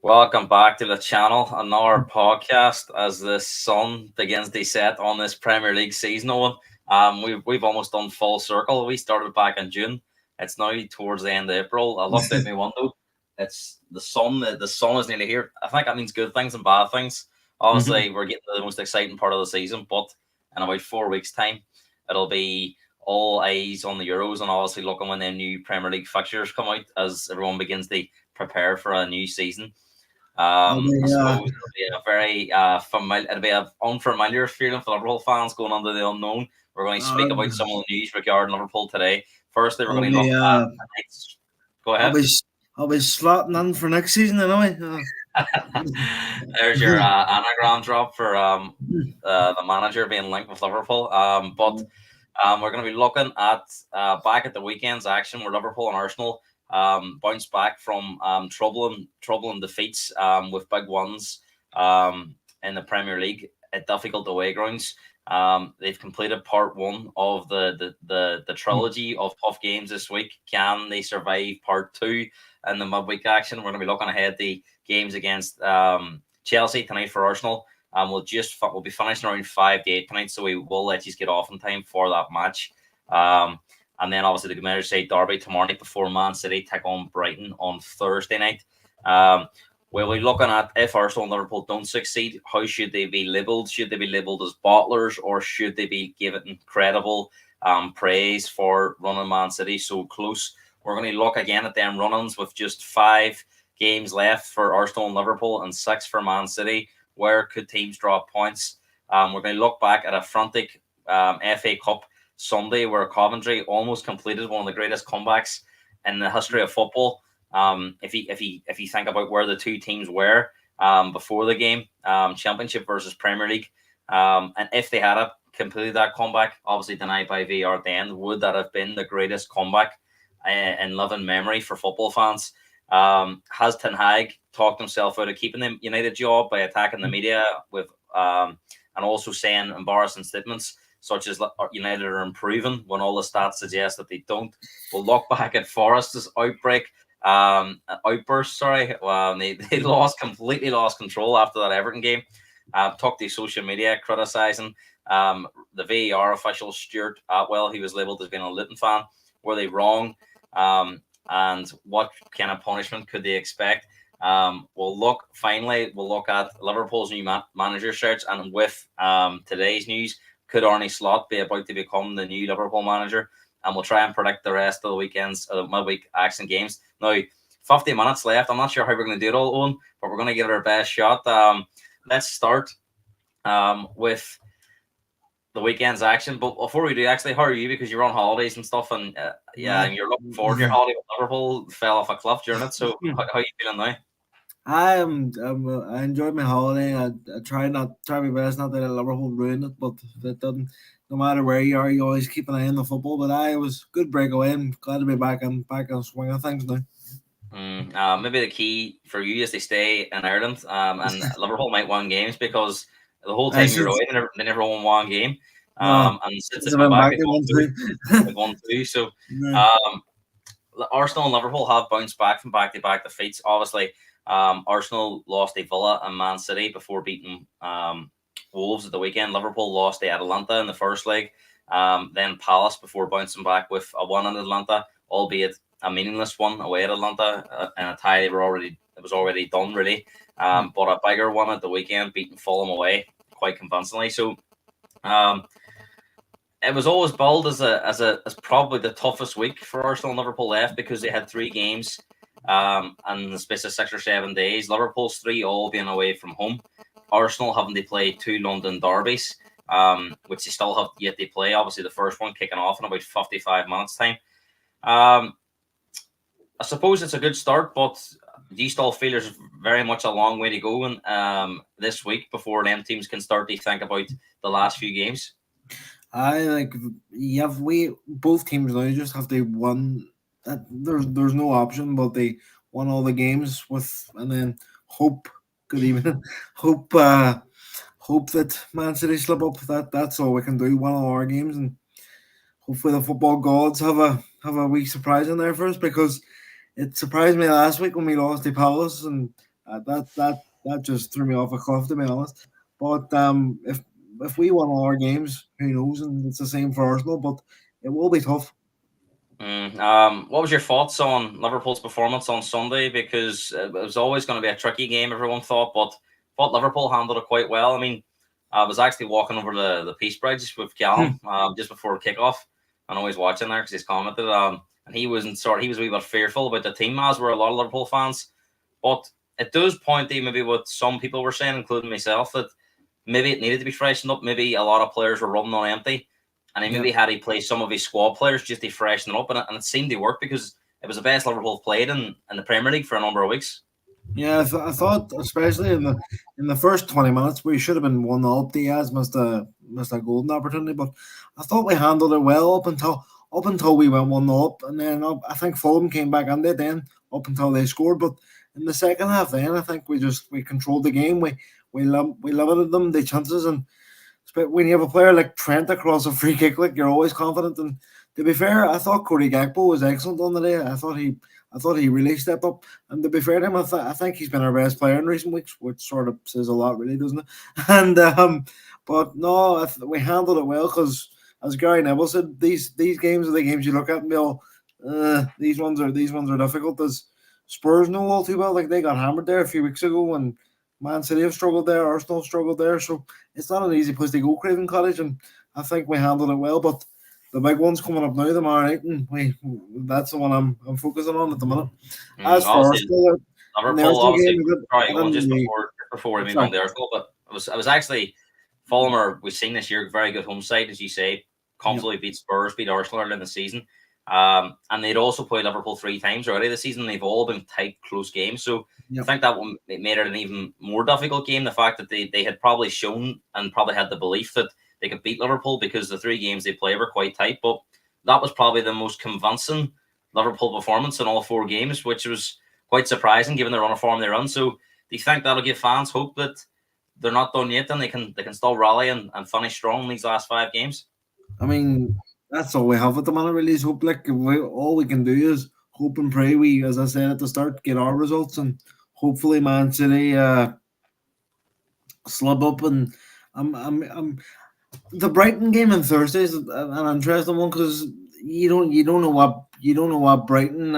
Welcome back to the channel, another podcast as the sun begins to set on this Premier League season. Owen. We've almost done full circle. We started back in June. It's now towards the end of April. I looked out my window. It's the sun. The sun is nearly here. I think that means good things and bad things. Obviously, we're getting to the most exciting part of the season, but in about 4 weeks' time, it'll be all eyes on the Euros and obviously looking when the new Premier League fixtures come out as everyone begins to prepare for a new season. I suppose it'll be a very familiar, it'll be an unfamiliar feeling for Liverpool fans going under the unknown. We're going to speak about some of the news regarding Liverpool today. Firstly, we're going to look at tonight's. Go ahead. I'll be slotting in for next season anyway. There's your anagram drop for the manager being linked with Liverpool. But we're going to be looking at back at the weekend's action where Liverpool and Arsenal bounced back from troubling defeats with big ones in the Premier League at difficult away grounds. They've completed part one of the trilogy of tough games this week. Can they survive part two in the midweek action? We're going to be looking ahead the games against Chelsea tonight for Arsenal. We'll be finishing around 5 to 8 tonight, so we will let you get off in time for that match. And then obviously the Merseyside derby tomorrow night before Man City take on Brighton on Thursday night. We'll be looking at if Arsenal and Liverpool don't succeed, how should they be labelled? Should they be labelled as bottlers or should they be given incredible praise for running Man City so close? We're going to look again at them run-ins with just 5 games left for Arsenal and Liverpool and 6 for Man City. Where could teams drop points? We're going to look back at a frantic FA Cup Sunday where Coventry almost completed one of the greatest comebacks in the history of football. If you think about where the two teams were before the game, Championship versus Premier League, and if they had completed that comeback, obviously denied by VAR at the end, would that have been the greatest comeback in living memory for football fans? Has Ten Hag talked himself out of keeping the United job by attacking the media with and also saying embarrassing statements such as United are improving when all the stats suggest that they don't? We'll look back at Forest's outburst. They completely lost control after that Everton game. Took to social media criticizing the VAR official Stuart Atwell. He was labelled as being a Luton fan. Were they wrong? And what kind of punishment could they expect? We'll look at Liverpool's new manager search, and with today's news, could Arne Slot be about to become the new Liverpool manager? And we'll try and predict the rest of the weekend's midweek action games. Now, 50 minutes left. I'm not sure how we're going to do it all, Owen, but we're going to give it our best shot. Let's start with the weekend's action. But before we do, actually, how are you? Because you're on holidays and stuff, and and you're looking forward to your holiday with Liverpool. Fell off a cliff during it. So how are you feeling now? I enjoyed my holiday. I try my best not to let Liverpool ruin it, but it doesn't. No matter where you are, you always keep an eye on the football. But it was a good breakaway. I'm glad to be back in swing of things now. Maybe the key for you is to stay in Ireland, and Liverpool might win games because the whole time you're away, they never won one game. And since they've been back, they've won two. So Arsenal and Liverpool have bounced back from back-to-back defeats. Obviously, Arsenal lost to Villa and Man City before beating Wolves at the weekend. Liverpool lost to Atalanta in the first leg, then Palace before bouncing back with a 1 in Atlanta, albeit a meaningless one away at Atlanta, and a tie it was already done really. But a bigger one at the weekend, beating Fulham away quite convincingly. So it was always billed as probably the toughest week for Arsenal and Liverpool left because they had 3 games in the space of 6 or 7 days. Liverpool's 3 all being away from home. Arsenal having to play 2 London derbies, which they still have yet to play. Obviously, the first one kicking off in about 55 minutes time. I suppose it's a good start, but do you still feel there's very much a long way to go in this week before them teams can start to think about the last few games? We both teams now just have to win. There's no option, but they won all the games and then hope that Man City slip up. That's all we can do. Win all our games, and hopefully the football gods have a wee surprise in there for us, because it surprised me last week when we lost to Palace, and That just threw me off a cliff, to be honest. But if we won all our games, who knows? And it's the same for Arsenal, but it will be tough. What was your thoughts on Liverpool's performance on Sunday? Because it was always going to be a tricky game, everyone thought, but thought Liverpool handled it quite well. I mean, I was actually walking over the Peace Bridge with Callum just before kickoff. I know he's watching there because he's commented. And he was a wee bit fearful about the team, as were a lot of Liverpool fans. But it does point to maybe what some people were saying, including myself, that maybe it needed to be freshened up. Maybe a lot of players were running on empty. And he maybe had to play some of his squad players just to freshen it up. And it seemed to work because it was the best Liverpool played in the Premier League for a number of weeks. Yeah, I thought especially in the first 20 minutes we should have been 1-0 up. Diaz missed a golden opportunity, but I thought we handled it well up until we went 1-0 up, and then I think Fulham came back on it then up until they scored. But in the second half, then I think we controlled the game. We limited them the chances, and when you have a player like Trent across a free kick, like you're always confident. And to be fair, I thought Cody Gakpo was excellent on the day. I thought he really stepped up. And to be fair to him, I think he's been our best player in recent weeks, which sort of says a lot, really, doesn't it? And but no, we handled it well because, as Gary Neville said, these games are the games you look at and be all, these ones are difficult. As Spurs know all too well, like they got hammered there a few weeks ago, and Man City have struggled there, Arsenal struggled there, so it's not an easy place to go, Craven Cottage, and I think we handled it well. But the big one's coming up now, tomorrow night, and that's the one I'm focusing on at the minute. As for Arsenal, Liverpool, the Arsenal obviously, game, sorry, well, just before we move on to Arsenal, but I was actually Fulham we've seen this year, very good home side, as you say, comfortably beat Spurs, beat Arsenal early in the season. And they'd also played Liverpool 3 times already this season. They've all been tight, close games. So I think that one it made it an even more difficult game. The fact that they had probably shown and probably had the belief that they could beat Liverpool because the 3 games they played were quite tight. But that was probably the most convincing Liverpool performance in all 4 games, which was quite surprising given the run of form they run. So do you think that'll give fans hope that they're not done yet and they can still rally and finish strong in these last 5 games? I mean, that's all we have at the minute, really, is hope. Like, all we can do is hope and pray we, as I said at the start, get our results, and hopefully Man City slub up. And I'm the Brighton game on Thursday is an interesting one because you don't know what Brighton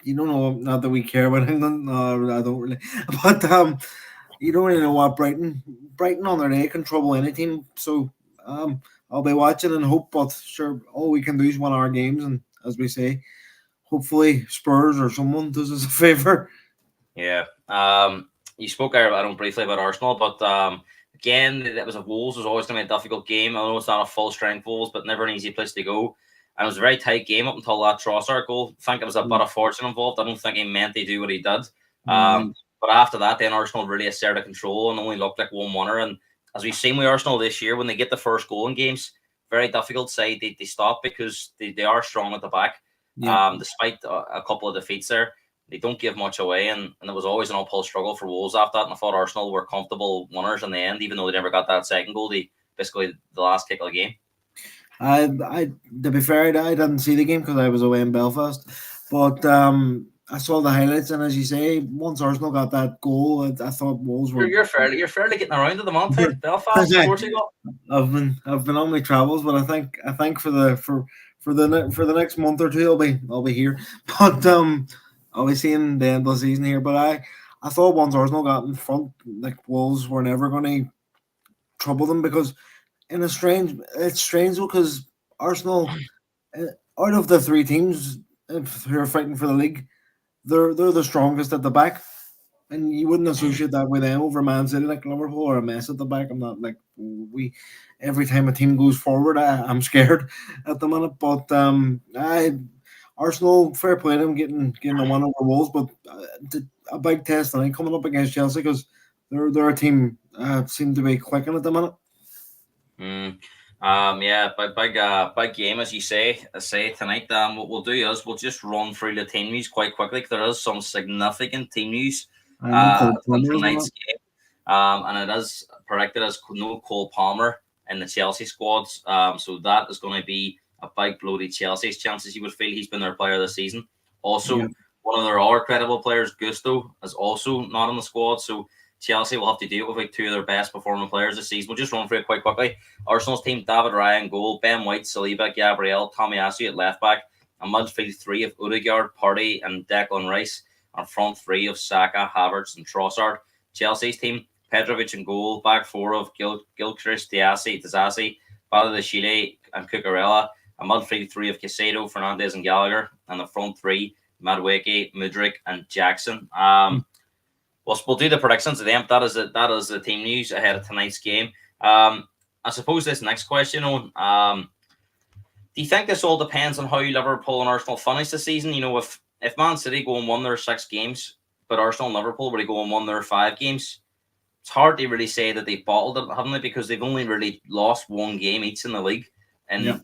you don't know, not that we care about England. No, I don't really, but you don't really know what Brighton on their day can trouble any team. So I'll be watching and hope, but sure, all we can do is win our games, and as we say, hopefully Spurs or someone does us a favor. Yeah. You spoke there, I don't briefly about Arsenal, but again, that was a Wolves was always going to be a difficult game. I know it's not a full strength Wolves, but never an easy place to go. And it was a very tight game up until that Trossard goal. I think it was a bit of fortune involved. I don't think he meant to do what he did. But after that, then Arsenal really asserted control and only looked like one winner. And as we've seen with Arsenal this year, when they get the first goal in games, very difficult side they stop because they are strong at the back. Despite a couple of defeats there, they don't give much away, and it was always an uphill struggle for Wolves after that. And I thought Arsenal were comfortable winners in the end, even though they never got that second goal. Basically the last kick of the game. I to be fair, I didn't see the game because I was away in Belfast, but I saw the highlights, and as you say, once Arsenal got that goal, I thought Wolves were. You're fairly getting around at the month, Belfast, Portugal. I've been on my travels, but I think for the next month or two, I'll be here, but I'll be seeing the end of the season here. But I thought once Arsenal got in front, like Wolves were never going to trouble them because it's strange because Arsenal, out of the 3 teams who are fighting for the league, they're the strongest at the back, and you wouldn't associate that with them over Man City, like Liverpool, or a mess at the back. I'm not like we. Every time a team goes forward, I'm scared at the minute. But Arsenal, fair play to them getting a win over Wolves, but a big test tonight coming up against Chelsea because they're a team seem to be clicking at the minute. Yeah, big game as you say tonight. What we'll do is we'll just run through the team news quite quickly. There is some significant team news from tonight's game, and it is predicted as no Cole Palmer in the Chelsea squads. So that is going to be a big blow to Chelsea's chances. You would feel he's been their player this season. Also, One of their other credible players, Gusto, is also not on the squad. So Chelsea will have to deal with like two of their best performing players this season. We'll just run through it quite quickly. Arsenal's team: David Raya goal, Ben White, Saliba, Gabriel, Tomiyasu at left back, a midfield three of Odegaard, Partey, and Declan Rice, and front three of Saka, Havertz, and Trossard. Chelsea's team: Petrovic in goal, back four of Gilchrist, Disasi, Baldashile, and Cucurella, a midfield three of Casado, Fernandez, and Gallagher, and the front three: Madueke, Mudrik, and Jackson. We'll do the predictions of them. That is the team news ahead of tonight's game. I suppose this next question on do you think this all depends on how Liverpool and Arsenal finish the season? You know, if Man City go and won their 6 games, but Arsenal and Liverpool were to go and won their 5 games, it's hard to really say that they've bottled it, haven't they? Because they've only really lost 1 game each in the league, and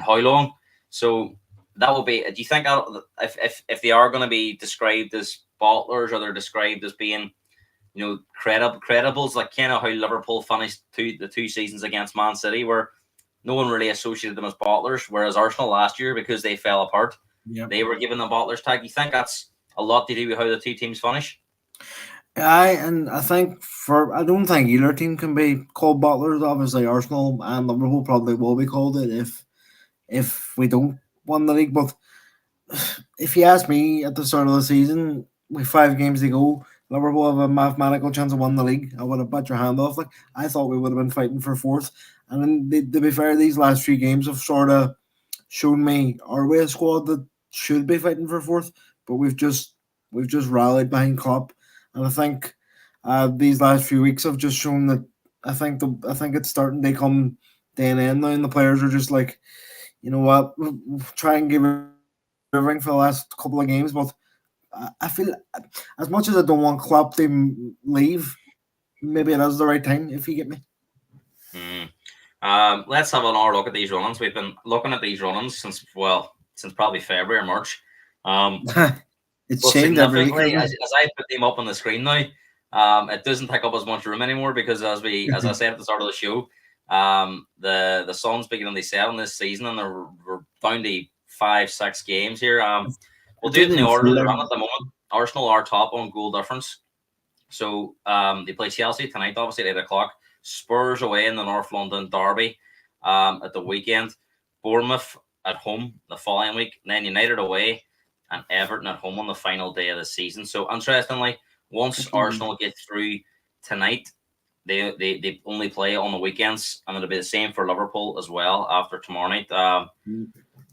how long? So that will be. Do you think if they are going to be described as bottlers, or they're described as being, credibles, like kind of how Liverpool finished the 2 seasons against Man City, where no one really associated them as bottlers, whereas Arsenal last year, because they fell apart, they were given the bottlers tag. You think that's a lot to do with how the two teams finish? And I think I don't think either team can be called bottlers. Obviously, Arsenal and Liverpool probably will be called it if we don't win the league. But if you ask me at the start of the season, with 5 games to go, Liverpool have a mathematical chance of winning the league. I would have bet your hand off. Like, I thought we would have been fighting for fourth. And then, to be fair, these last 3 games have sort of shown me, are we a squad that should be fighting for fourth? But we've just rallied behind Klopp, and I think these last few weeks have just shown that I think it's starting to come day and end now, and the players are just like, you know what, we'll try and give everything for the last couple of games, but I feel, as much as I don't want Klopp to leave, maybe it is the right time, if you get me. Let's have another look at these run-ins. We've been looking at these run-ins since probably February or March. It's changed every week. As I put them up on the screen now, it doesn't take up as much room anymore, because as I said at the start of the show, the Suns beginning to 7 this season, and we're down to 5-6 games here. We'll do it in the order they're on at the moment. Arsenal are top on goal difference, so they play Chelsea tonight, obviously at 8:00. Spurs away in the North London derby at the weekend. Bournemouth at home the following week. And then United away and Everton at home on the final day of the season. So interestingly, once Arsenal get through tonight, they only play on the weekends, and it'll be the same for Liverpool as well after tomorrow night.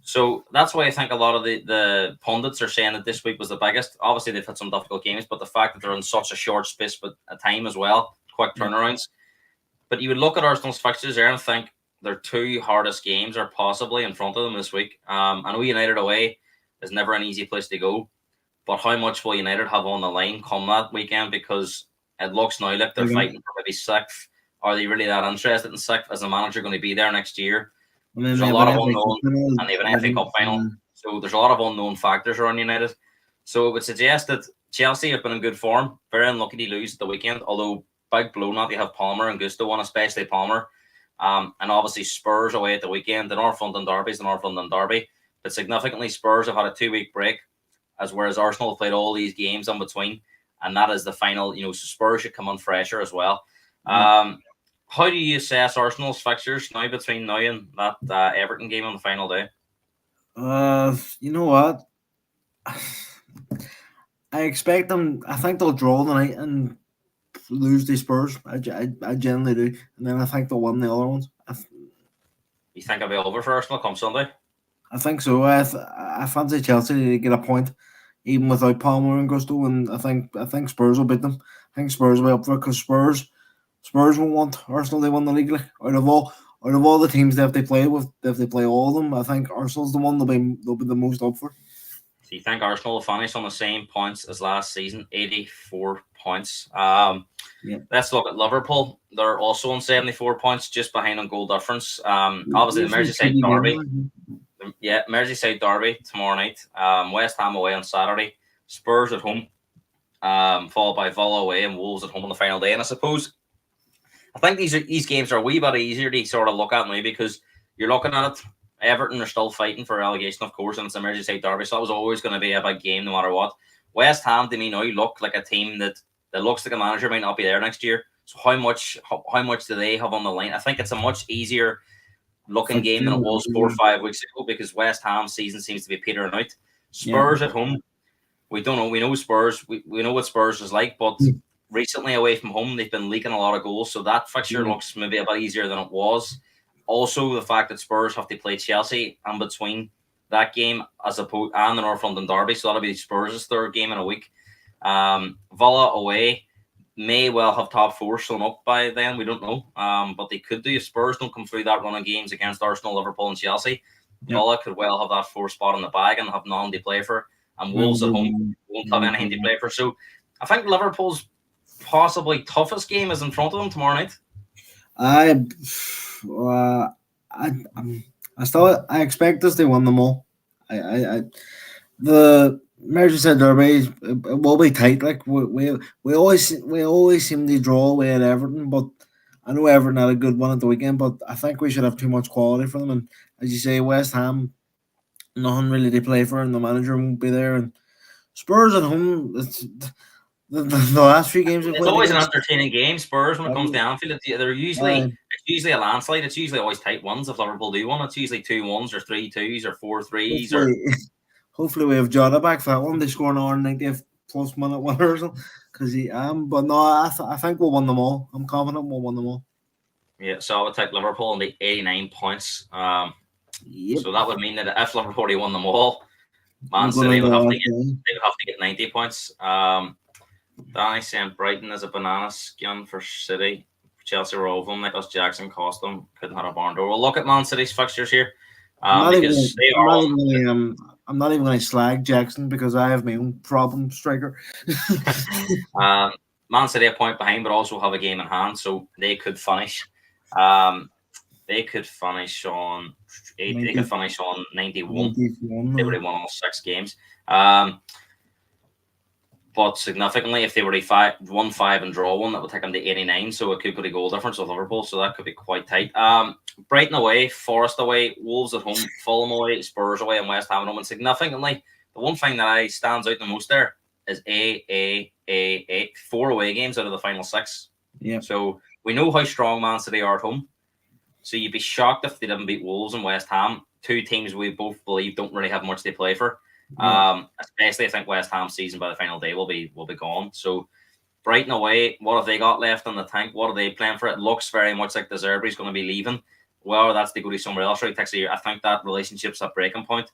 So that's why I think a lot of the pundits are saying that this week was the biggest. Obviously, they've had some difficult games, but the fact that they're in such a short space of time as well, quick turnarounds. But you would look at Arsenal's fixtures there and think their 2 hardest games are possibly in front of them this week. I know United away is never an easy place to go, but how much will United have on the line come that weekend? Because it looks now like they're fighting for maybe 6th. Are they really that interested in 6th? Is the manager going to be there next year? There's a lot of unknown, and they have an FA Cup final. So there's a lot of unknown factors around United. So it would suggest that Chelsea have been in good form. Very unlucky to lose at the weekend, although big blow not to have Palmer and Gusto on, especially Palmer. And obviously Spurs away at the weekend. The North London derby is the North London derby. But significantly, Spurs have had a 2-week break, as whereas Arsenal have played all these games in between. And that is the final, so Spurs should come on fresher as well. How do you assess Arsenal's fixtures now between now and that Everton game on the final day? You know what? I expect them. I think they'll draw tonight and lose the Spurs. I generally do, and then I think they'll win the other ones. You think it'll be over for Arsenal come Sunday? I think so. I fancy Chelsea to get a point, even without Palmer and Gusto, and I think Spurs will beat them. I think Spurs will be up for it, because Spurs won't want Arsenal to win the league. Like, out of all the teams that they play with, if they play all of them, I think Arsenal's the one they'll be the most up for. So you think Arsenal will finish on the same points as last season, 84 points. Let's look at Liverpool. They're also on 74 points, just behind on goal difference. Obviously, the Merseyside derby. Merseyside derby tomorrow night. West Ham away on Saturday. Spurs at home, followed by Villa away and Wolves at home on the final day. And I suppose I think these games are a wee bit easier to sort of look at now, because you're looking at it Everton are still fighting for relegation, of course, and it's a Merseyside derby, so that was always going to be a big game no matter what. West Ham, to me now, look like a team that looks like a manager might not be there next year. So how much do they have on the line? I think it's a much easier looking game than it was 4 or 5 weeks ago because West Ham's season seems to be petering out. Spurs at home, we don't know. We know Spurs. We know what Spurs is like, but recently away from home, they've been leaking a lot of goals. So that fixture looks maybe a bit easier than it was. Also, the fact that Spurs have to play Chelsea in between that game as opposed and the North London derby, so that'll be Spurs' third game in a week. Villa away may well have top four shown up by then. We don't know, but they could do if Spurs don't come through that run of games against Arsenal, Liverpool, and Chelsea. Villa could well have that fourth spot in the bag and have nothing to play for. And Wolves at home won't have anything to play for. So I think Liverpool's possibly toughest game is in front of them tomorrow night. I expect us to win them all. The Merseyside derby it will be tight. Like we always seem to draw away at Everton, but I know Everton had a good one at the weekend, but I think we should have too much quality for them. And as you say, West Ham, nothing really to play for, and the manager won't be there. And Spurs at home, the last few games it's always an entertaining game. Spurs when it comes to Anfield, they're usually it's usually a landslide. It's usually always tight ones. If Liverpool do one, it's usually 2-1s or 3-2s or 4-3s. Hopefully we have Jota back for that one. They score an hour 90th plus minute winner or something. Because but no, I think we'll win them all. I'm confident we'll win them all. Yeah, so I would take Liverpool on the 89 points. So that would mean that if Liverpool won them all, Man City would have to get 90 points. Danny saying Brighton is a banana skin for City. Chelsea were over them. Nicholas Jackson cost them. Couldn't have a barn door. We'll look at Man City's fixtures here. I'm not even going to slag Jackson because I have my own problem striker. Man City a point behind, but also have a game in hand, so they could finish. They could finish on 8. They could finish on 91. They would have won all 6 games. But significantly, if they were to 1-5 and draw one, that would take them to 89. So it could go to goal difference with Liverpool. So that could be quite tight. Brighton away, Forest away, Wolves at home, Fulham away, Spurs away, and West Ham at home. And significantly, the one thing that stands out the most there is 4 away games out of the final 6. Yeah. So we know how strong Man City are at home. So you'd be shocked if they didn't beat Wolves and West Ham, 2 teams we both believe don't really have much to play for. Especially I think West Ham's season by the final day will be gone. So Brighton away, what have they got left in the tank? What are they playing for? It looks very much like De Zerbi's going to be leaving. Well, that's to go to somewhere else. Right, takes a year. I think that relationship's at breaking point.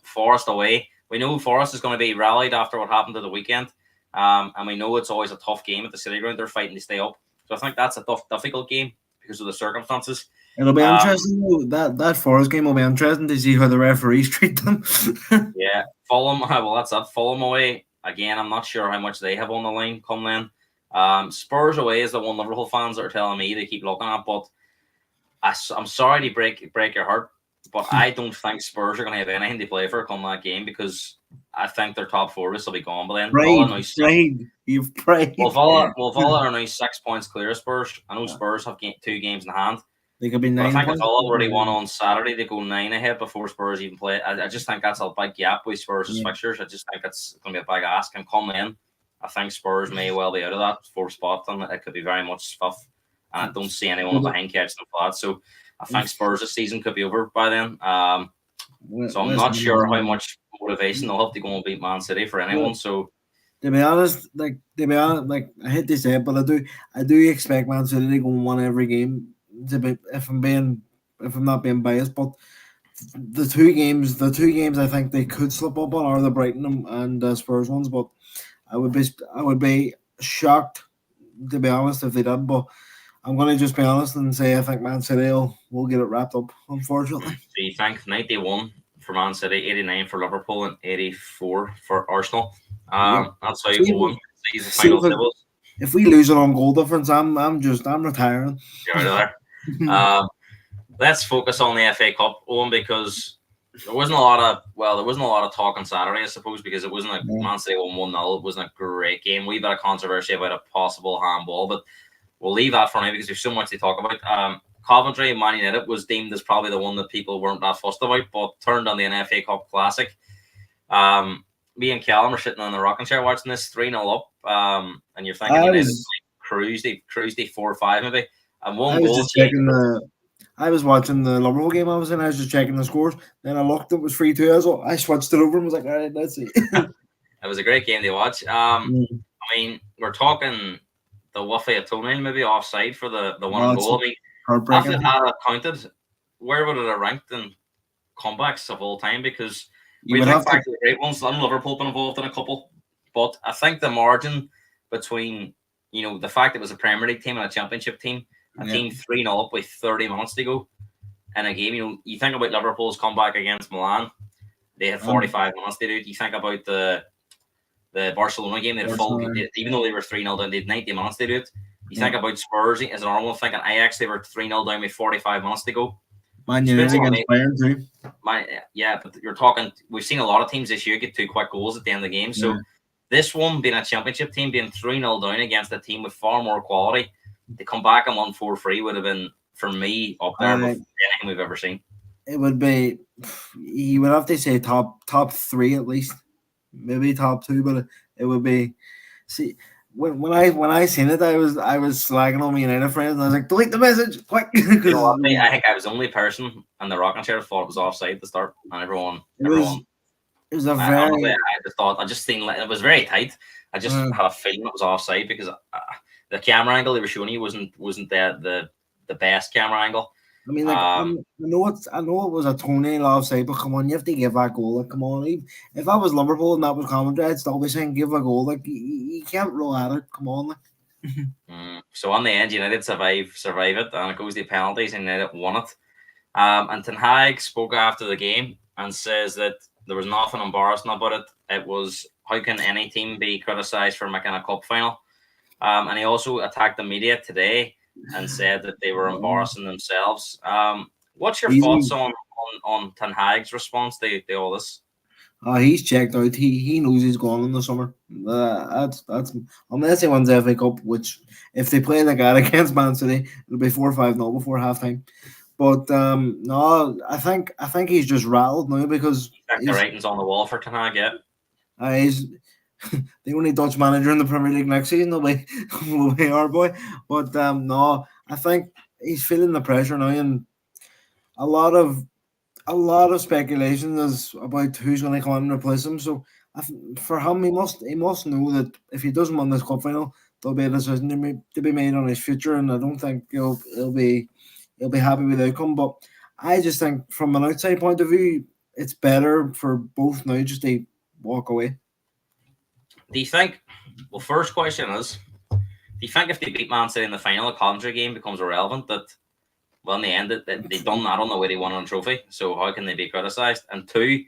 Forest away, we know Forest is going to be rallied after what happened to the weekend, and we know it's always a tough game at the City Ground. They're fighting to stay up, so I think that's a difficult game because of the circumstances. It'll be interesting. That Forest game will be interesting to see how the referees treat them. Yeah, Fulham. Well, that's that. Fulham away again. I'm not sure how much they have on the line come then. Spurs away is the one Liverpool fans are telling me they keep looking at, but I'm sorry to break your heart, but I don't think Spurs are going to have anything to play for come that game because I think their top 4 will be gone by then. You've prayed. Well, Villa are now 6 points clear of Spurs. I know Spurs have 2 games in hand. They could be 9 I think points. if Villa already won on Saturday, they go 9 ahead before Spurs even play. I just think that's a big gap with Spurs' fixtures. I just think it's going to be a big ask. And come in, I think Spurs may well be out of that 4th spot, and it could be very much stuff. And I don't see anyone behind catching them flat. So I think Spurs' season could be over by then. So I'm not sure how much motivation they'll have to go and beat Man City for anyone. So to be honest, I hate to say it, but I do expect Man City to go and win every game. If I'm not being biased, but the two games I think they could slip up on are the Brighton and Spurs ones. But I would be shocked, to be honest, if they did. But I'm going to just be honest and say I think Man City will get it wrapped up, unfortunately. So you think 91 for Man City, 89 for Liverpool, and 84 for Arsenal. That's how you go on. If we lose it on goal difference, I'm retiring. You're there. Let's focus on the FA Cup, Owen, because there wasn't a lot of talk on Saturday, I suppose, because it wasn't Man City won 1-0. It wasn't a great game. We had a controversy about a possible handball, but we'll leave that for now because there's so much to talk about. Coventry and Man United was deemed as probably the one that people weren't that fussed about, but turned on the NFA Cup Classic. Me and Callum are sitting on the rocking chair watching this 3-0 up, and you're thinking I United was cruised 4-5 maybe, and I one was goal just changed. checking I was watching the Liverpool game I was in. I was just checking the scores. Then I looked, it was 3-2. I switched it over and was like, all right, let's see. It was a great game to watch. I mean, we're talking the Wuffy of toenail maybe offside for the one goal. I mean, after Heartbreaking. that had counted, where would it have ranked in comebacks of all time? Because You we would think have back to. to the great ones, and Liverpool been involved in a couple, but I think the margin between the fact it was a Premier League team and a Championship team, a Yeah. team 3-0 up with 30 minutes to go in a game. You think about Liverpool's comeback against Milan, they had 45 minutes to do it. You think about the Barcelona game, they had full, even though they were 3-0 down, they had 90 minutes to do it. You think about Spurs as normal, thinking Ajax, they were 3-0 down with 45 minutes to go. Man United against Bayern too. Yeah, but you're talking, we've seen a lot of teams this year get 2 quick goals at the end of the game. So this one being a Championship team, being 3-0 down against a team with far more quality, to come back and won 4-3 would have been, for me, up there with anything we've ever seen. It would be, you would have to say top 3 at least, maybe top 2, but it would be. See, when I seen it, I was slagging on my United friends, and I was like, delete the message quick. I think I was the only person in the rocking chair thought it was offside at the start, and everyone. It was a very. I just seen it was very tight. I just had a feeling it was offside because the camera angle they were showing you wasn't the best camera angle. I mean, like, I know it was a toenail offside, but come on, you have to give that goal. Like, come on, if I was Liverpool and that was Coventry, I'd still be saying give a goal. Like, you can't roll at it. Come on, like. So on the end, United survive it, and it goes to penalties, and United won it. And Ten Hag spoke after the game and says that there was nothing embarrassing about it. It was, how can any team be criticised for making a cup final? And he also attacked the media today and said that they were embarrassing themselves. What's your thoughts on Ten Hag's response to all this? He's checked out. He knows he's gone in the summer. That's unless he wins the FA Cup, which if they play like that against Man City, it'll be 4-5-0 before halftime. But no, I think he's just rattled now because the writing's on the wall for Ten Hag. Yeah, he's the only Dutch manager in the Premier League next season. Will be our boy. But no, I think he's feeling the pressure now, and a lot of speculation is about who's going to come on and replace him. So for him, he must know that if he doesn't win this cup final, there'll be a decision to be made on his future, and I don't think he'll be happy with the outcome. But I just think from an outside point of view, it's better for both now just to walk away. Do you think? Well, first question is, do you think if they beat Man City in the final, a Coventry game becomes irrelevant? That, well, in the end, they've done that on the way they won a trophy. So how can they be criticised? And 2,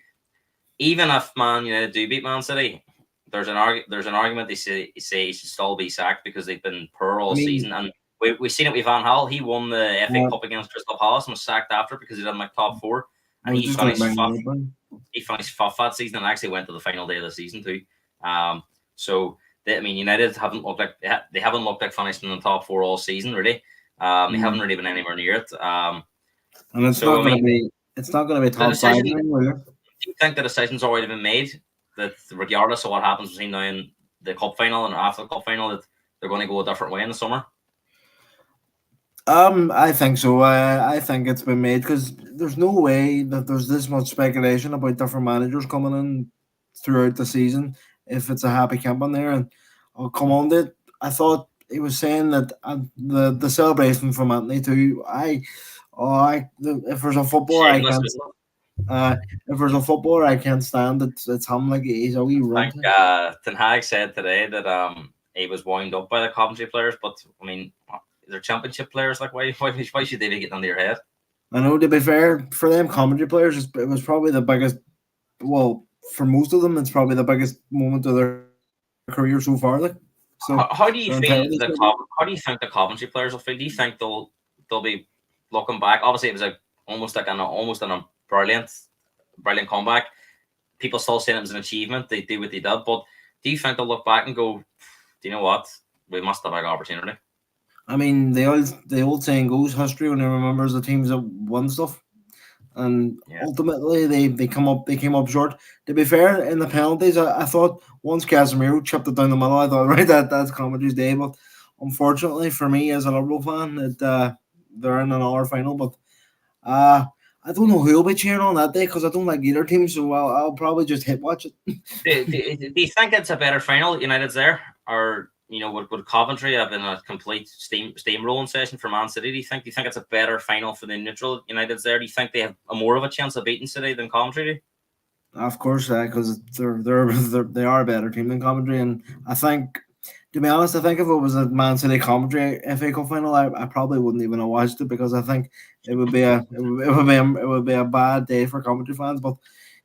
even if Man United do beat Man City, there's an argument they say he should still be sacked because they've been poor all season. And we've seen it with Van Gaal. He won the FA Cup against Crystal Palace and was sacked after because he didn't make top 4. And he finished fifth that season and actually went to the final day of the season too. So United haven't looked like finishing in the top 4 all season really. They haven't really been anywhere near it. And it's not going to be top 5 anymore. Do you think the decision's already been made that regardless of what happens between now and the cup final and after the cup final, that they're going to go a different way in the summer? I think so. I think it's been made because there's no way that there's this much speculation about different managers coming in throughout the season if it's a happy camp on there. And I'll come on to it. I thought he was saying that the celebration from Anthony too. If there's a footballer I can't. If there's a footballer I can't stand, it's him. Like he's a wee runt. Ten Hag said today that he was wound up by the Coventry players, but I mean, they're Championship players. Like why should they be getting under your head? I know, to be fair, for them Coventry players, it was probably the biggest. Well, for most of them, it's probably the biggest moment of their career so far. Like, so how do you feel? How do you think the Coventry players will feel? Do you think they'll be looking back? Obviously, it was almost a brilliant comeback. People still saying it was an achievement. They do what they did, but do you think they'll look back and go, "Do you know what? We must have had an opportunity"? I mean, the old saying goes, history only remembers the teams that won stuff, and Yeah. ultimately they came up short. To be fair, in the penalties, I thought once Casemiro chipped it down the middle, I thought right that's Coventry's day. But unfortunately for me as a Liverpool fan, they're in another final. But uh I don't know who will be cheering on that day because I don't like either team, so I'll probably just hit watch it. Do you think it's a better final? United's there, or would Coventry have been a complete steamrolling session for Man City? Do you think it's a better final for the neutral United's there? Do you think they have a more of a chance of beating City than Coventry do? Of course, because they are a better team than Coventry, and I think, to be honest, I think if it was a Man City Coventry FA Cup final, I probably wouldn't even have watched it because I think it would be a bad day for Coventry fans. But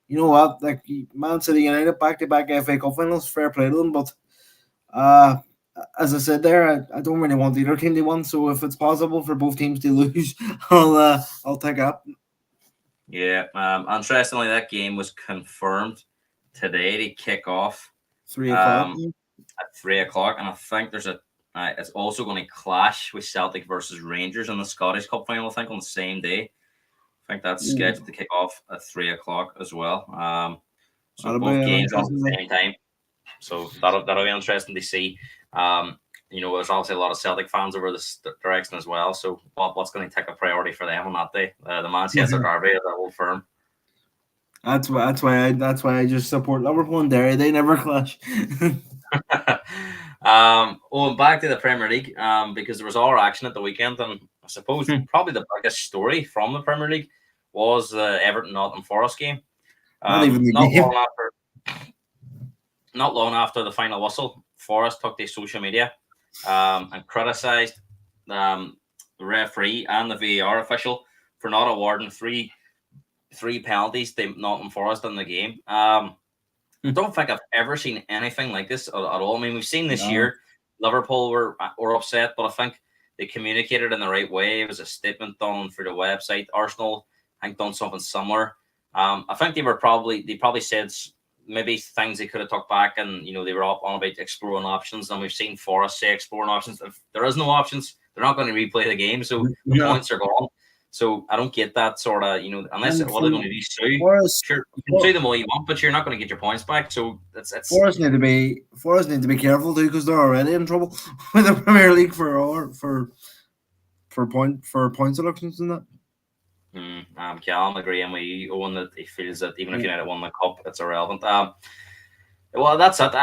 you know what, like Man City United back to back FA Cup finals, fair play to them. But uh, as I said there, I don't really want either team to win. So if it's possible for both teams to lose, I'll take up Yeah. Interestingly, that game was confirmed today to kick off 3 o'clock. um, at 3 o'clock, and I think it's also going to clash with Celtic versus Rangers in the Scottish Cup final. I think on the same day. I think that's Mm, scheduled to kick off at 3 o'clock as well. So that'll be both an games on at interesting the day. same time. So that'll be interesting to see. Um, there's obviously a lot of Celtic fans over this direction as well. So what's going to take a priority for them on that day? The Manchester Derby at the Old Firm. That's why I just support Liverpool and Derry. They never clash. And back to the Premier League, because there was all action at the weekend, and I suppose probably the biggest story from the Premier League was the Everton Nottingham Forest game. Not even the Not game. long after the final whistle, Forest took to social media and criticised the referee and the VAR official for not awarding three penalties to Nottingham Forest in the game. I don't think I've ever seen anything like this at all. I mean, we've seen this No. year Liverpool were upset, but I think they communicated in the right way. It was a statement done through the website. Arsenal, I think, done something similar. I think they probably said maybe things they could have took back, and they were up on about exploring options. And we've seen Forest say exploring options. If there is no options, they're not going to replay the game, so the No. points are gone. So I don't get that sort of unless And what are they going to do? Sue? Forest, Sure, you can sue them all you want, but you're not going to get your points back. So it's Forest need to be careful too because they're already in trouble with the Premier League for point selections and that. Callum agreeing with you, Owen, that he feels that even if Yeah. United won the cup, it's irrelevant. Well, that's it.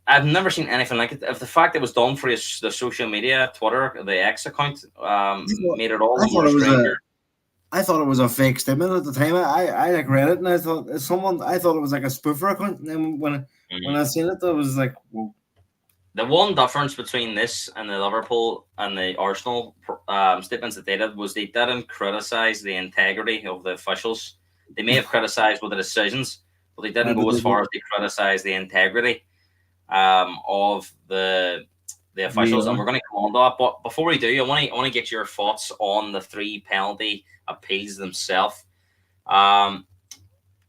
I've never seen anything like it. If the fact it was done for the social media, Twitter, the X account, made it all I the thought more it was a stranger. I thought it was a fake statement at the time. I like read it and I thought it was like a spoofer account. And then when Mhm. I seen it, I was like, well, The one difference between this and the Liverpool and the Arsenal statements that they did was they didn't criticise the integrity of the officials. They may have criticised with the decisions, but they I didn't go as did far as to criticise the integrity of the officials. And VR. we're going to come on to that. But before we do, I want to get your thoughts on the three penalty appeals themselves. Um,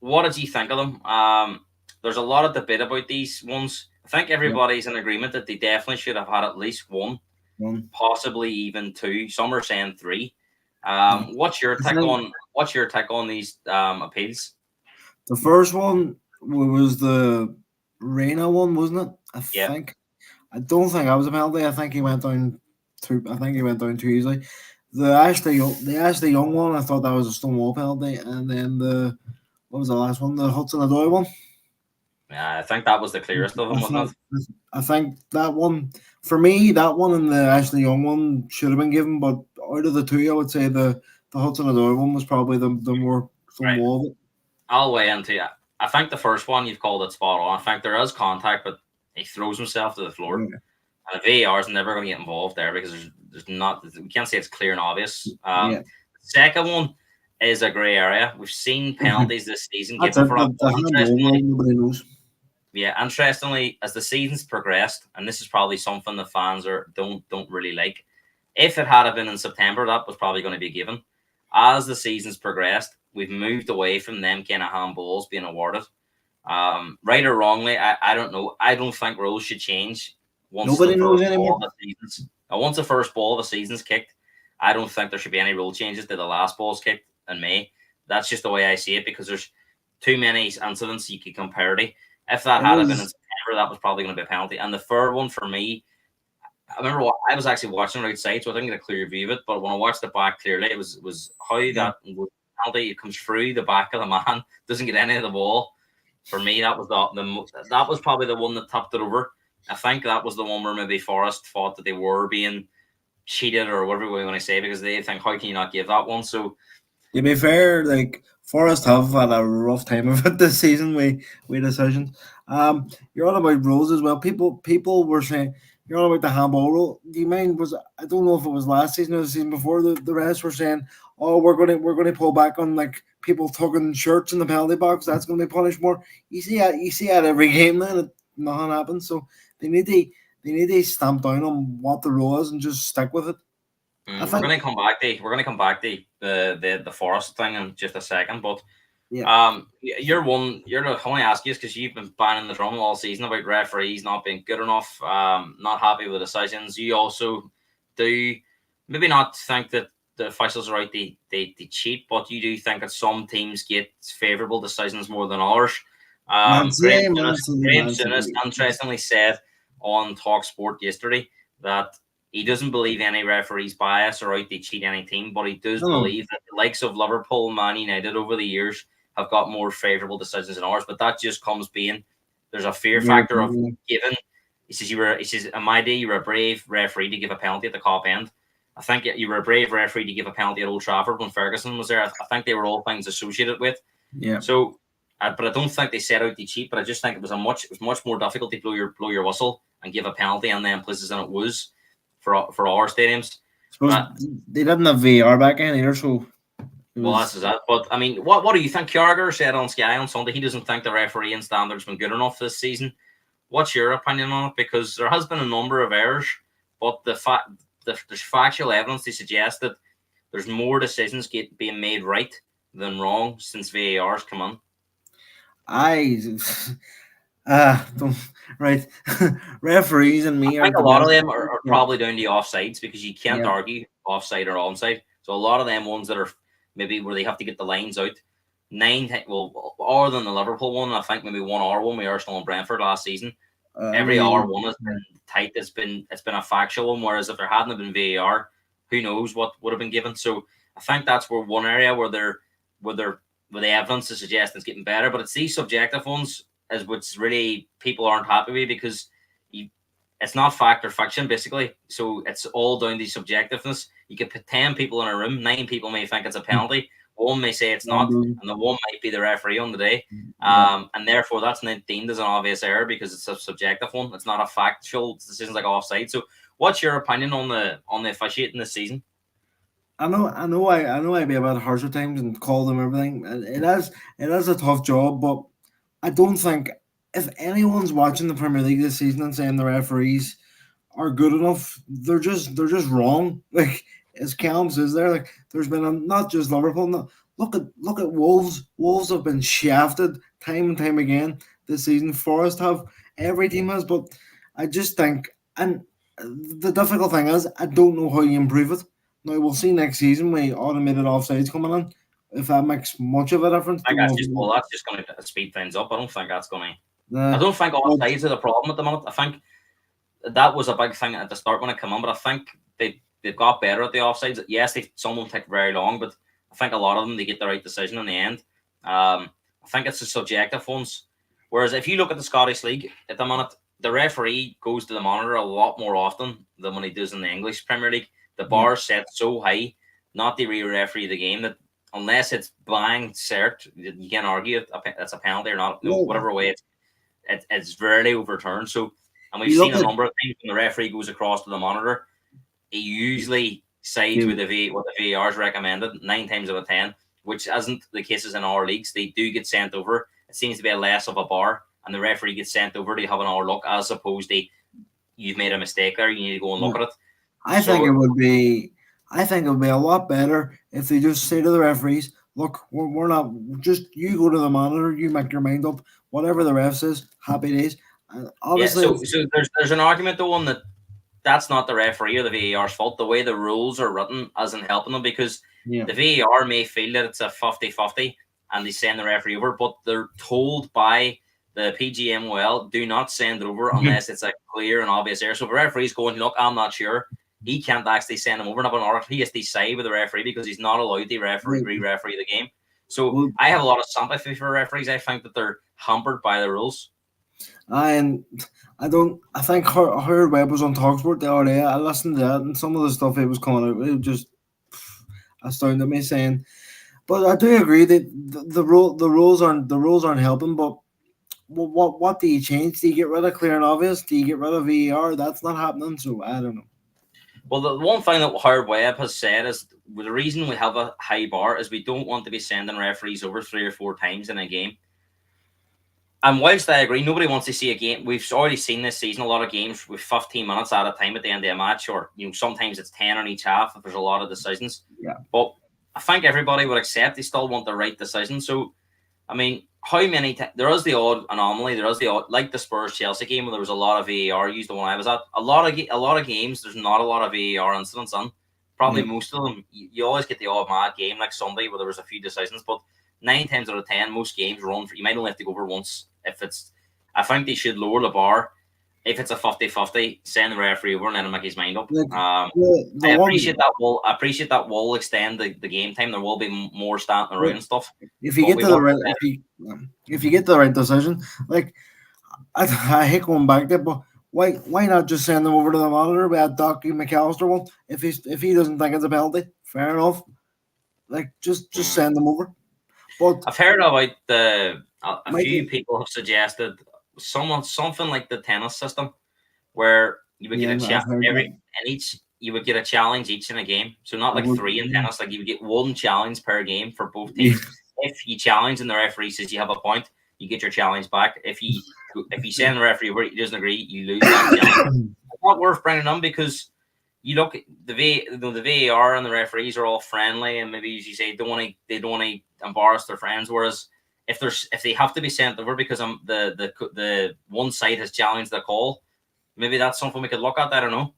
what did you think of them? There's a lot of debate about these ones. I think Yeah. everybody's in agreement that they definitely should have had at least one, One. possibly even two. Some are saying three. Yeah. I think What's your take on these appeals? the first one was the Reina one, wasn't it? Yeah. I don't think that was a penalty. I think he went down I think he went down too easily. The Ashley Young one, I thought that was a Stonewall penalty, and then what was the last one? The Hudson-Odoi one. Yeah, I think that was the clearest of them, I wasn't think it? I think that one for me, that one and the Ashley Young one should have been given, but out of the two, I would say the Hudson-Odoi one was probably the more Right. Stonewall of it. I'll weigh into it. I think the first one you've called it spot on. I think there is contact, but he throws himself to the floor. Yeah. And the VAR is never going to get involved there because there's not, we can't say it's clear and obvious. Yeah. Second one is a grey area. We've seen penalties this season That's given it. for that. The handball one, nobody knows. Interestingly, as the season's progressed, and this is probably something the fans don't really like. If it had been in September, that was probably going to be given. As the season's progressed, we've moved away from them kind of handballs being awarded. Right or wrongly, I don't know. I don't think rules should change once Nobody and for knows all anymore. the seasons. Now, once the first ball of a season's kicked, I don't think there should be any rule changes to the last ball's kicked in May. That's just the way I see it because there's too many incidents you could compare to. If that It had been in was September, that was probably going to be a penalty. And the third one for me, I remember I was actually watching it outside, so I didn't get a clear view of it. But when I watched it back clearly, it was how yeah. that penalty comes through the back of the man, doesn't get any of the ball. For me, that was that was probably the one that topped it over. I think that was the one where maybe Forest thought that they were being cheated or whatever we want to say because they think how can you not give that one? So To be fair, like Forest have had a rough time of it this season. We decisions. You're on about rules as well. People were saying you're on about the handball rule. Do you mind? Was I don't know if it was last season or the season before. The rest were saying, "Oh, we're gonna pull back on like people tugging shirts in the penalty box. That's gonna be punished more." You see at every game then nothing happens. So they need to they need to stamp down on what the rule is and just stick with it. I we're think. going to come back to the Forest thing in just a second, but Yeah. you're one. You're the only ask you is because you've been banging the drum all season about referees not being good enough, not happy with decisions. You also do maybe not think that the officials are right. They cheat, but you do think that some teams get favourable decisions more than others. Man Graham City, Man Souness, City, Graham Man Souness City. interestingly said on Talk Sport yesterday that he doesn't believe any referees bias or out they cheat any team, but he does No, believe that the likes of Liverpool, Man United over the years have got more favourable decisions than ours. But that just comes being there's a fear their factor of opinion. giving. He says in my day you were a brave referee to give a penalty at the Cop End. I think you were a brave referee to give a penalty at Old Trafford when Ferguson was there. I think they were all things associated with. Yeah. So, but I don't think they set out to cheat. But I just think it was much more difficult to blow your whistle and give a penalty in them places than it was for our stadiums. Suppose But they didn't have VAR back in either, so it well, that's was. that. But I mean, what do you think? Carragher said on Sky on Sunday he doesn't think the refereeing standards been good enough this season. What's your opinion on it? Because there has been a number of errors, but there's factual evidence to suggest that there's more decisions being made right than wrong since VAR's come on. I don't right. Referees and I me think aren't a the lot of best. them are Yeah, probably down the offsides because you can't yeah. argue offside or onside. So a lot of them ones that are maybe where they have to get the lines out. Well, other than the Liverpool one, I think maybe 1 hour one with Arsenal and Brentford last season. I Every really. hour one has been tight. It's been a factual one. Whereas if there hadn't been VAR, who knows what would have been given. So I think that's where one area where they're where the evidence is suggesting it's getting better. But it's these subjective ones is what's really people aren't happy with because you it's not fact or fiction basically. So it's all down to subjectiveness. You could put 10 people in a room, 9 people may think it's a penalty, one may say it's not, and the one might be the referee on the day. Yeah. And therefore that's not deemed as an obvious error because it's a subjective one. It's not a factual decision like offside. So what's your opinion on the officiating this season? I know I'd be a bit harsh at times and call them everything. And it is a tough job, but I don't think if anyone's watching the Premier League this season and saying the referees are good enough, they're just wrong. Like as Callum says there, like there's been not just Liverpool. No, look at Wolves. Wolves have been shafted time and time again this season. Forest have, every team has, but I just think, and the difficult thing is I don't know how you improve it. Now we'll see next season when automated offsides coming in. If that makes much of a difference, I think don't know that's if just well, that's just going to speed things up. I don't think that's going to. I nah, don't think but offsides are the problem at the moment. I think that was a big thing at the start when it came on, but I think they've got better at the offsides. Yes, some of them take very long, but I think a lot of them they get the right decision in the end. I think it's the subjective ones. Whereas if you look at the Scottish League at the minute, the referee goes to the monitor a lot more often than when he does in the English Premier League. The yeah, bar is set so high, not the re-referee the game that unless it's bang cert, you can't argue it's a penalty or not. No, well, whatever way it's rarely overturned. So, and we've you seen look a at number of times when the referee goes across to the monitor, he usually sides with what the VAR is recommended 9 times out of 10, which isn't the cases in our leagues. They do get sent over. It seems to be a less of a bar, and the referee gets sent over to have another look, as opposed to you've made a mistake there. You need to go and yeah. look at it. I think it So would be. I think it would be a lot better if they just say to the referees, "Look, we're not. Just you go to the monitor, you make your mind up. Whatever the ref says, happy days." yeah, Obviously, so there's an argument though on that that's not the referee or the VAR's fault. The way the rules are written isn't helping them because Yeah. the VAR may feel that it's a 50-50 and they send the referee over, but they're told by the PGM, well, do not send it over unless it's a clear and obvious error. So if a referee's going, look, I'm not sure, he can't actually send him over. Not an order. He has to side with the referee because he's not allowed to referee the game. So Well, I have a lot of sympathy for referees. I think that they're hampered by the rules. and I don't. I think her Webb was on Talksport the other day. I listened to that, and some of the stuff he was coming out, it just astounded me. Saying, but I do agree that the rules aren't helping. But what do you change? Do you get rid of clear and obvious? Do you get rid of VAR? That's not happening. So I don't know. Well, the one thing that Howard Webb has said is the reason we have a high bar is we don't want to be sending referees over 3 or 4 times in a game. And whilst I agree, nobody wants to see a game. We've already seen this season a lot of games with 15 minutes at a time at the end of a match, or sometimes it's 10 on each half if there's a lot of decisions. Yeah. But I think everybody would accept they still want the right decision. So, I mean, how many times there is the odd anomaly? There is the odd, like the Spurs Chelsea game where there was a lot of VAR used. The one I was at, a lot of games. There's not a lot of VAR incidents on. Probably most of them. You always get the odd mad game like Sunday where there was a few decisions, but 9 times out of 10, most games run for you might only have to go over once. If it's, I think they should lower the bar. If it's a 50-50, send the referee over and let him make his mind up. I appreciate that will extend the game time. There will be more standing around and stuff. If you get to the right, if you get to the right decision, like I hate going back there, but why not just send them over to the monitor? We had Docky McAllister one. If he doesn't think it's a penalty, fair enough. Like just send them over. But I've heard about a few people have suggested something like the tennis system, where you would get you would get a challenge each in a game. So not like 3 in tennis, like you would get 1 challenge per game for both teams. If you challenge and the referee says you have a point, you get your challenge back. If you send the referee where he doesn't agree, you lose that challenge. It's not worth bringing them because you look at the VAR and the referees are all friendly and maybe as you say they don't want to embarrass their friends. Whereas if they have to be sent over because the one side has challenged the call, maybe that's something we could look at. I don't know.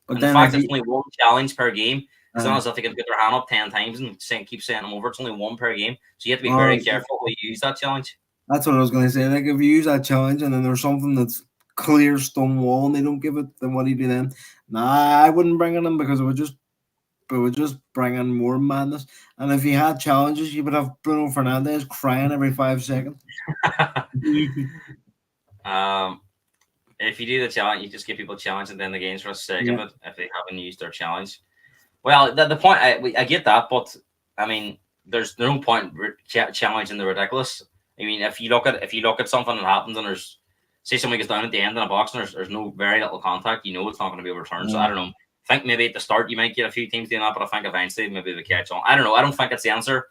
But in fact, it's only 1 challenge per game. It's not as if they can put their hand up 10 times and keep sending them over. It's only 1 per game, so you have to be very careful when you use that challenge. That's what I was going to say. Like if you use that challenge and then there's something that's clear stone wall and they don't give it, then what do you do then? Nah, I wouldn't bring it in because it would just bring in more madness. And if you had challenges, you would have Bruno Fernandes crying every 5 seconds. If you do the challenge, you just give people a challenge and then the games for a second of it if they haven't used their challenge. Well, the point I get that, but I mean, there's no point challenging the ridiculous. I mean, if you look at something that happens and there's say somebody gets down at the end in a box and there's no very little contact, it's not going to be overturned. So I don't know. I think maybe at the start you might get a few teams doing that, but I think eventually maybe they catch on. I don't know. I don't think it's the answer,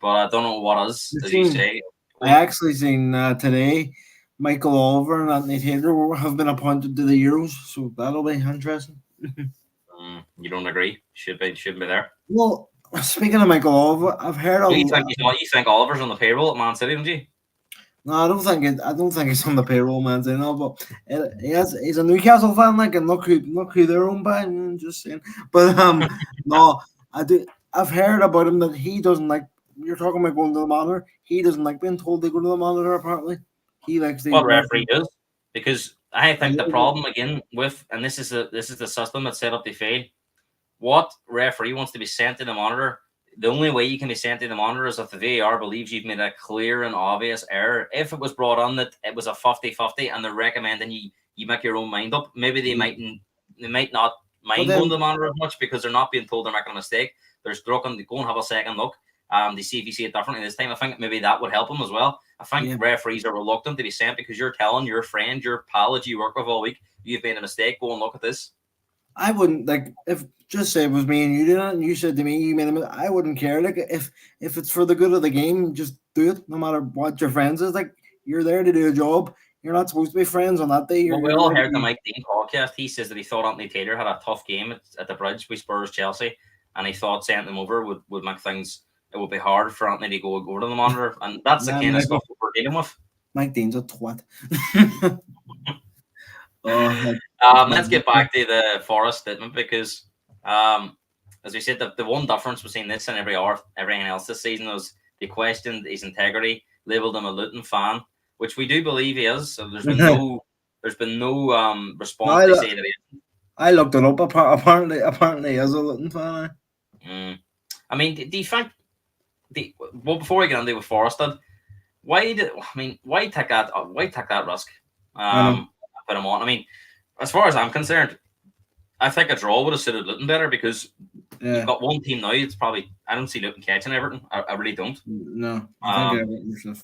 but I don't know what is. As you say, I actually seen today Michael Oliver and Anthony Taylor have been appointed to the Euros, so that'll be interesting. You don't agree? Shouldn't be there. Well, speaking of Michael Oliver, I've heard you think Oliver's on the payroll at Man City, don't you? No, I don't think he's on the payroll, man. But he's a Newcastle fan, like, and look who they're owned by. I'm just saying, but no, I've heard about him that he doesn't like. You're talking about going to the monitor. He doesn't like being told to go to the monitor. Apparently, he likes the referee does because I think the problem again with and this is the system that's set up to fail. What referee wants to be sent to the monitor? The only way you can be sent to the monitor is if the VAR believes you've made a clear and obvious error. If it was brought on that it was a 50-50 and they're recommending you make your own mind up, maybe they might not mind going to the monitor as much because they're not being told they're making a mistake. They're looking to go and have a second look. They see if you see it differently this time. I think maybe that would help them as well. I think referees are reluctant to be sent because you're telling your friend, your pal that you work with all week, you've made a mistake. Go and look at this. I wouldn't if just say it was me and you did it and you said to me you made a mistake. I wouldn't care. Like if it's for the good of the game, just do it. No matter what your friends is. Like you're there to do a job. You're not supposed to be friends on that day. We all heard the Mike Dean podcast. He says that he thought Anthony Taylor had a tough game at the Bridge with Spurs Chelsea, and he thought sending them over would make things. It would be hard for Anthony to go over to the monitor, and that's the kind of stuff we're dealing with. Mike Dean's a twat. Oh, Let's get back to the Forest statement because, as we said, the one difference between this and everything else this season was they questioned his integrity, labelled him a Luton fan, which we do believe he is. So there's been no No, response to say that he. I looked it up. Apparently, he is a Luton fan. Mm. I mean, do you think? Well, before we get into with Forest, why take that? Why take that risk? I know. Put him on. I mean, as far as I'm concerned, I think a draw would have suited Luton better because Yeah. you've got one team now. It's probably I don't see Luton catching Everton. I really don't. No, I think Everton.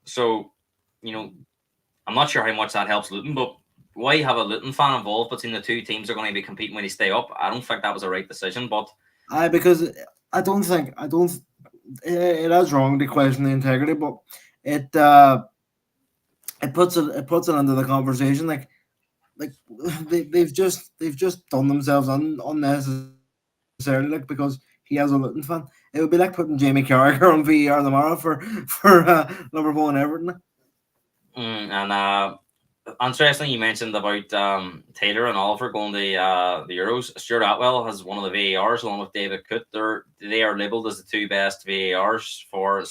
So, I'm not sure how much that helps Luton, but why have a Luton fan involved between the two teams are going to be competing when they stay up? I don't think that was a right decision. But because I don't think it is wrong to question the integrity, but it puts it into the conversation like they've just done themselves unnecessarily like because he has a Luton fan. It would be like putting Jamie Carragher on VAR tomorrow for Liverpool and Everton. And interesting, you mentioned about Taylor and Oliver going to the Euros. Stuart Atwell has one of the VARs along with David Coote. They are labelled as the two best VARs for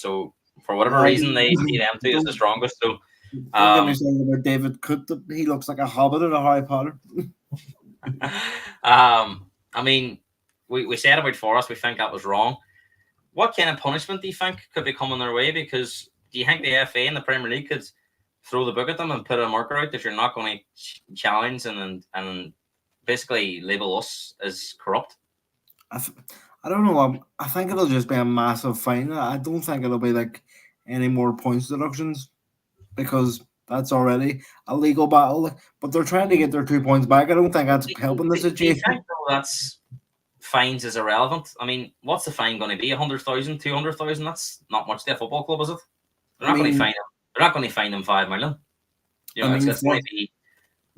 whatever reason they see them two as the strongest. So don't get me started about David Coote. He looks like a hobbit in a Harry Potter. I mean, we said about Forest, we think that was wrong. What kind of punishment do you think could be coming their way? Because do you think the FA and the Premier League could throw the book at them and put a marker out if you're not going to challenge and basically label us as corrupt? I don't know. I think it'll just be a massive fine. I don't think it'll be like any more points deductions because that's already a legal battle. But they're trying to get their 2 points back. I don't think that's helping the situation. Do you think that's fines is irrelevant? I mean, what's the fine going to be? 100,000, 200,000? That's not much to a football club, is it? They're not going to fine them. They're not going to fine them 5 million. It's going to be.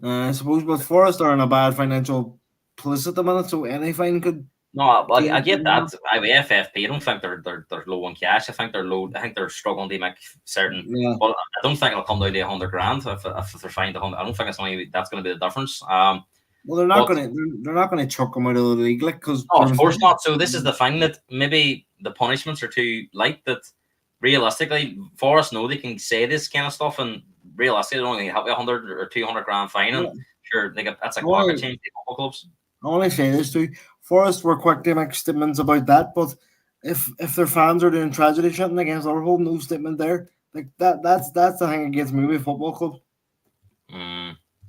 I suppose, but Forest are in a bad financial place at the minute, so any fine could. No, I get that. FFP, I don't think they're low on cash. I think they're low. I think they're struggling to make certain. Yeah. But I don't think it'll come down to 100 grand if they're fined 100. I don't think that's going to be the difference. Well, they're not going to chuck them out of the league, because. No, of course not. So this is the thing that maybe the punishments are too light. That realistically, Forest know they can say this kind of stuff, and realistically, they're only have 100 or 200 grand fine. And sure, that's like pocket change to football clubs. I want to say this too. Forest were quick to make statements about that, but if their fans are doing tragedy shouting against Liverpool, no statement there. Like that's the thing against me with football clubs.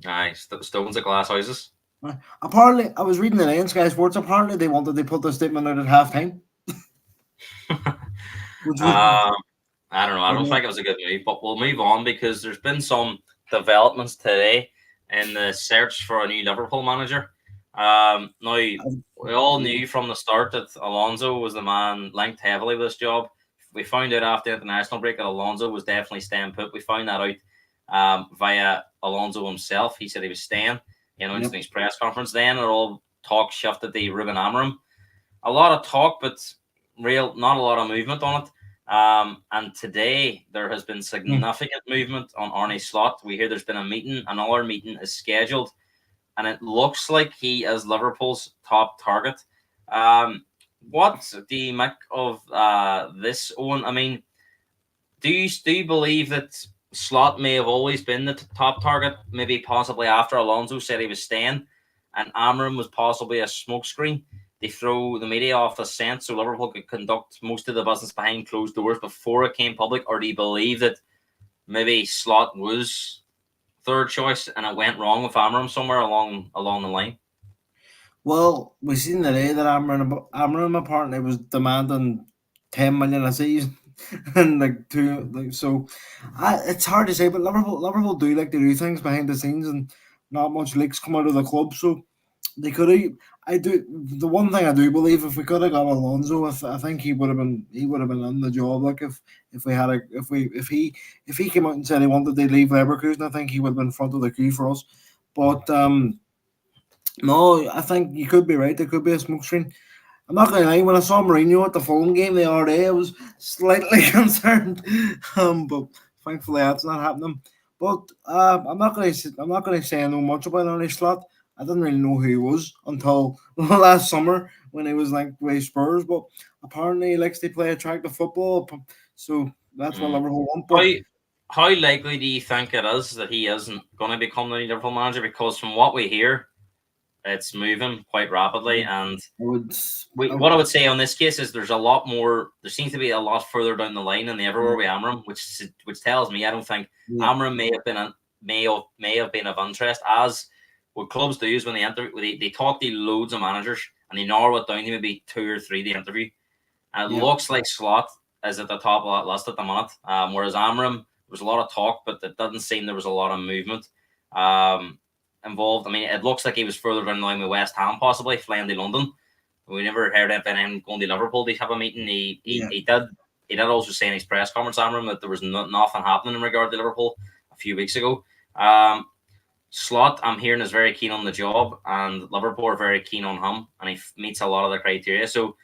Aye, stones at glass houses. Apparently, I was reading the in Sky Sports. Apparently, they put the statement out at halftime. I don't know. I don't think it was a good move, but we'll move on because there's been some developments today in the search for a new Liverpool manager. Now, we all knew from the start that Alonso was the man linked heavily with this job. We found out after the international break that Alonso was definitely staying put. We found that out via Alonso himself. He said he was staying. He announced in his press conference. Then it all talk shifted to Ruben Amorim. A lot of talk, but not a lot of movement on it. And today there has been significant movement on Arne Slot. We hear there's been a meeting. Another meeting is scheduled. And it looks like he is Liverpool's top target. What do you make of this, Owen? I mean, do you believe that Slot may have always been the top target? Maybe possibly after Alonso said he was staying, and Amorim was possibly a smokescreen. They throw the media off the scent so Liverpool could conduct most of the business behind closed doors before it came public. Or do you believe that maybe Slot was third choice and it went wrong with Amorim somewhere along the line? Well, we've seen today that Amorim apparently was demanding 10 million a season, and it's hard to say. But Liverpool do like to do things behind the scenes, and not much leaks come out of the club. So they could have. The one thing I do believe, if we could have got Alonso, I think he would have been on the job. Like if he came out and said he wanted to leave Leverkusen, I think he would have been front of the queue for us. But no, I think you could be right. There could be a smokescreen. I'm not going to lie. When I saw Mourinho at the Fulham game the other day, I was slightly concerned. But thankfully that's not happening. But I'm not going to say I know much about Arnie Slot. I didn't really know who he was until last summer when he was linked with Spurs. But apparently, he likes to play attractive football, so that's what Mm. Liverpool want. How But how likely do you think it is that he isn't going to become the Liverpool manager? Because from what we hear, it's moving quite rapidly, and I would, what I would say on this case is there's a lot more. There seems to be a lot further down the line than they ever were with Amram, which tells me I don't think yeah, Amram may have been of interest. As what clubs do is when they enter, they talk to loads of managers and they narrow it down to maybe two or three they interview, and it yeah, looks like Slot is at the top of that list at the minute. Whereas Amram, there was a lot of talk, but it doesn't seem there was a lot of movement. Um, Involved. I mean, it looks like he was further down the line with West Ham, possibly flying to London. We never heard of him going to Liverpool to have a meeting. yeah. He did also say in his press conference, Amram, that there was nothing happening in regard to Liverpool a few weeks ago. Um, Slot, I'm hearing, is very keen on the job, and Liverpool are very keen on him, and he meets a lot of the criteria. So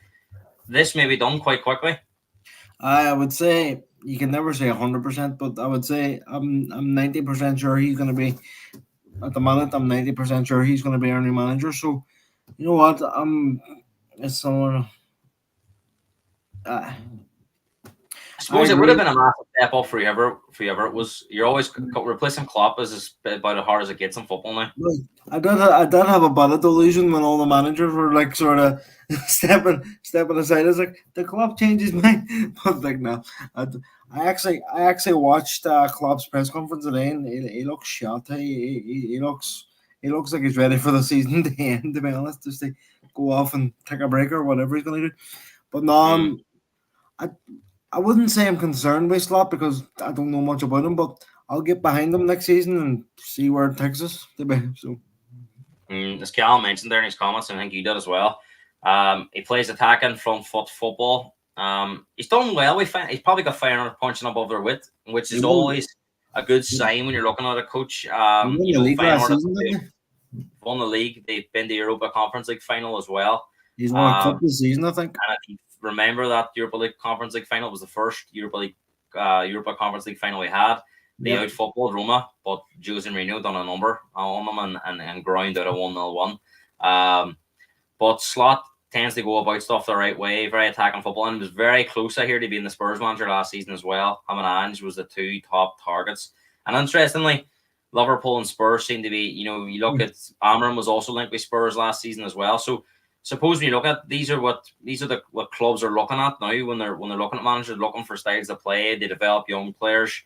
this may be done quite quickly. I would say you can never say 100%, but I would say I'm 90% sure he's going to be at the minute. I'm 90% sure he's going to be our new manager. So you know what? It's someone. Uh, I I suppose it would have agree. been a massive step up for whoever it was. You're always replacing Klopp is about as hard as it gets in football now. Like, I did have a bit of delusion when all the managers were like sort of stepping aside. I was like, the club changes mind, but like no, I, I actually watched Klopp's press conference today, and he looks shot. He looks like he's ready for the season to end. To be honest, just to go off and take a break or whatever he's going to do. But no, Mm. I I wouldn't say I'm concerned with Slot because I don't know much about him, but I'll get behind him next season and see where it takes us. So As Cal mentioned there in his comments, and I think you did as well. He plays attacking front foot football. He's done well. He's probably got Feyenoord punching above their wit, which he is won. always a good sign when you're looking at a coach. He won You the know, league last Feyenoord have season, didn't won the league. They've been to Europa Conference League final as well. he? He's won a cup Um, this season, I think. and if you remember that Europa League Conference League final was the first Europa Conference League final we had. They Yep. out footballed Roma, but Jose Mourinho done a number on them and ground out a 1-0 one. But Slot tends to go about stuff the right way, very attacking football, and was very close, I hear, to being the Spurs manager last season as well. Him and Ange was the two top targets. And interestingly, Liverpool and Spurs seem to be, you look at Amram was also linked with Spurs last season as well. So suppose when you look at these are what clubs are looking at now when they're looking at managers, looking for styles of play. They develop young players.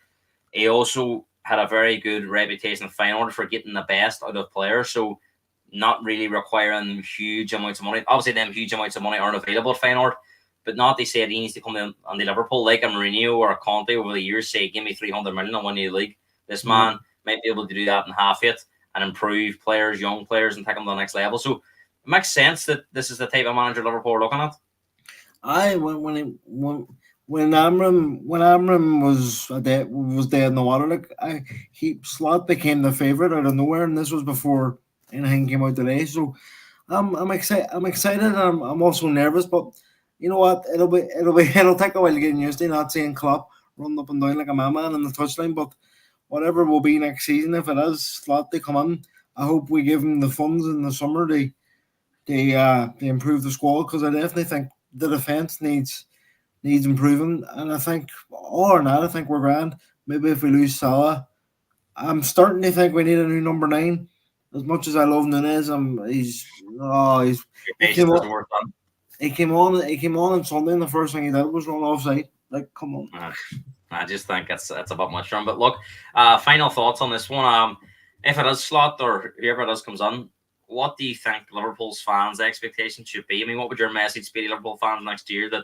He also had a very good reputation in Feyenoord for getting the best out of players. So not really requiring huge amounts of money. Obviously, them huge amounts of money aren't available at Feyenoord, but not they say he needs to come in on the Liverpool like a Mourinho or a Conte over the years. Say, give me 300 million and win the league. This man might be able to do that in half it and improve players, young players, and take them to the next level. So it makes sense that this is the type of manager Liverpool are looking at. I when Amram was dead in the water, like he Slot became the favorite out of nowhere, and this was before anything came out today. So I'm excited. I'm excited. I'm also nervous, but you know what? It'll take a while to get used to not seeing Klopp running up and down like a madman in the touchline. But whatever will be next season, if it is Slot to come in, I hope we give him the funds in the summer to improve the squad because I definitely think the defense needs improving, and I think all or not, I think we're grand. Maybe if we lose Salah, I'm starting to think we need a new number 9. As much as I love Nunez, he's Your he came patience on doesn't work on. he came on Sunday, and the first thing he did was run offside. Like, come on. I just think it's a bit much for him. But look, final thoughts on this one. If it is Slot or whoever it is comes on, what do you think Liverpool's fans' expectations should be? I mean, what would your message be to Liverpool fans next year? That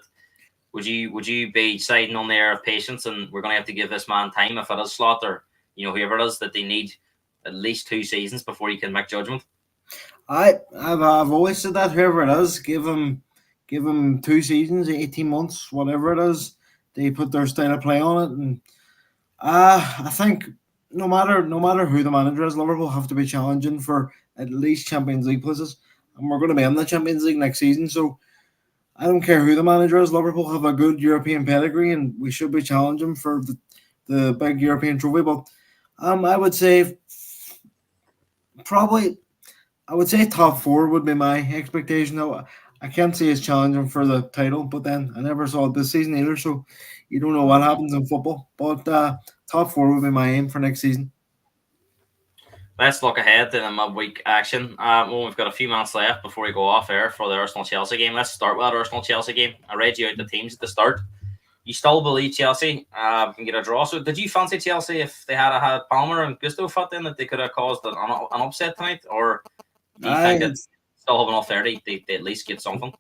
would you be siding on the air of patience and we're going to have to give this man time if it is Slot or whoever it is that they need at least 2 seasons before you can make judgment? I've always said that whoever it is, give him 2 seasons, 18 months, whatever it is. They put their style of play on it, and I think no matter who the manager is, Liverpool have to be challenging for at least Champions League places, and we're going to be in the Champions League next season. So I don't care who the manager is. Liverpool have a good European pedigree, and we should be challenging for the big European trophy. But I would say probably I would say top four would be my expectation. Though I can't see us challenging for the title, but then I never saw it this season either, so you don't know what happens in football. But top four would be my aim for next season. Let's look ahead to the midweek action. Well, we've got a few minutes left before we go off air for the Arsenal Chelsea game. Let's start with that Arsenal Chelsea game. I read you out the teams at the start. You still believe Chelsea can get a draw. So, did you fancy Chelsea if they had Palmer and Gusto fit in that they could have caused an upset tonight, or do you think I it's still have enough there they at least get something?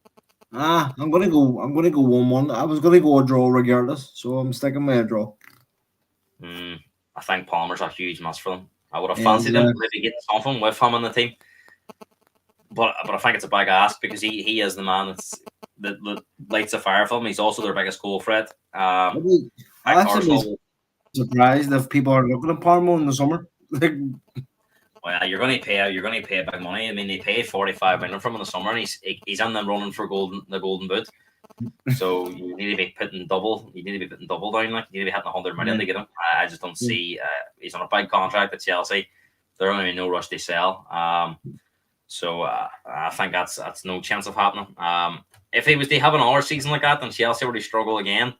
I'm gonna go. I'm gonna go 1-1. I was gonna go a draw regardless, so I'm sticking with a draw. I think Palmer's a huge must for them. I would have Yeah, fancied him maybe getting something with him on the team, but I think it's a big ask because he is the man that lights a fire for them. He's also their biggest goal threat. I'll actually be Arsenal. surprised if people are looking at Parmo in the summer. Like, Well, you're going to pay big money. I mean, they paid 45 million from him in the summer, and he's in them running for the golden boot. So you need to be putting double. You need to be putting double down. Like you need to be hitting 100 million to get him. I just don't see. He's on a big contract at Chelsea. They're only in no rush to sell. So I think that's no chance of happening. If he was to have another season like that, then Chelsea would struggle again.